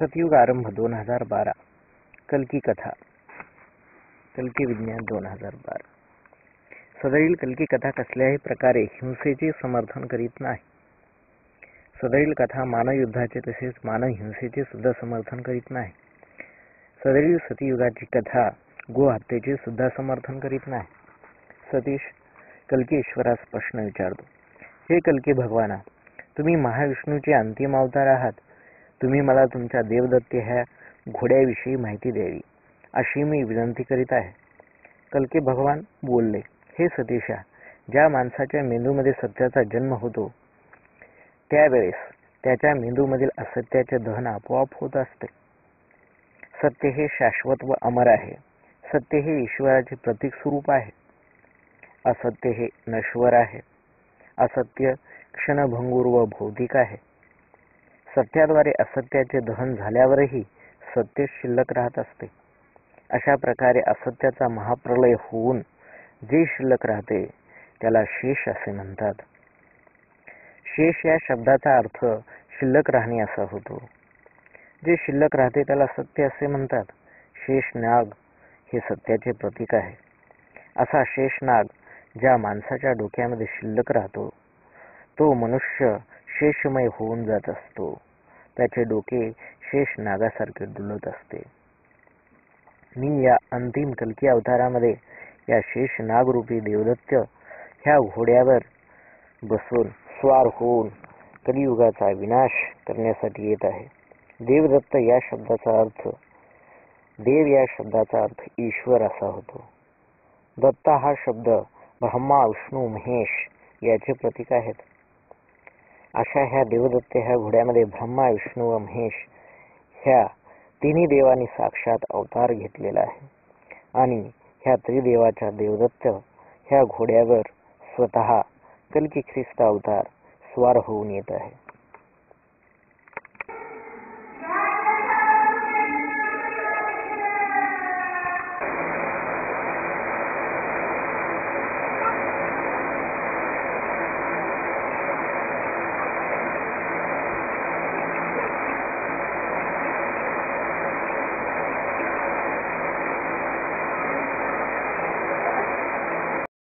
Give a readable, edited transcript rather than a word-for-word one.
सतयुग आरंभ 2012 कल्की कथा कल्की विज्ञान 2012 सदैल कल्की कथा कसल्याही प्रकारे हिंसेचे समर्थन करीत नाही. सदैल कथा मानवयुद्धाचे तसेच मानवहिंसेचे सुद्धा समर्थन करीत नाही. सदैल सतयुगाची कथा गोहत्येचे सुद्धा समर्थन करीत नाही. सतीश कल्की ईश्वरास प्रश्न विचारतो. हे कल्की भगवाना, तुम्ही महाविष्णूचे अंतिम अवतार आहात. तुम्ही मला तुमच्या देवदत्त ह्या घोड्याविषयी माहिती द्यावी अशी मी विनंती करीत आहे. कल्की भगवान बोलले, हे सतीशा, ज्या माणसाच्या मेंदूमध्ये सत्याचा जन्म होतो त्यावेळेस त्याच्या मेंदूमधील असत्याचे दहन आपोआप होत असते. सत्य हे शाश्वत व अमर आहे. सत्य हे ईश्वराचे प्रतीक स्वरूप आहे. असत्य हे नश्वर आहे. असत्य क्षणभंगूर व भौतिक आहे. सत्याद्वारे असत्याचे दहन झाल्यावरही सत्य शिल्लक राहत असते. अशा प्रकारे असत्याचा महाप्रलय होऊन जे शिल्लक राहते त्याला शेष असे म्हणतात. शेष या शब्दाचा अर्थ शिल्लक राहणे असा होतो. जे शिल्लक राहते त्याला सत्य असे म्हणतात. शेषनाग हे सत्याचे प्रतीक आहे. असा शेषनाग ज्या माणसाच्या डोक्यामध्ये शिल्लक राहतो तो मनुष्य शेषमय होऊन जात असतो. त्याचे डोके शेष नागासारखे डुलत असते. मी या अंतिम कल्की अवतारामध्ये या शेष नागरूपी देवदत्त ह्या घोड्यावर बसून स्वार होऊन कलियुगाचा विनाश करण्यासाठी येत आहे. देवदत्त या शब्दाचा अर्थ देव या शब्दाचा अर्थ ईश्वर असा होतो. दत्ता हा शब्द ब्रह्मा विष्णू महेश याचे प्रतीक आहेत. अशा ह्या देवदत्त ह्या घोड्यामध्ये ब्रह्मा विष्णू व महेश ह्या तिन्ही देवांनी साक्षात अवतार घेतलेला आहे. आणि ह्या त्रिदेवाच्या देवदत्त ह्या घोड्यावर स्वतः कल्की ख्रिस्त अवतार स्वार होऊन येत आहे.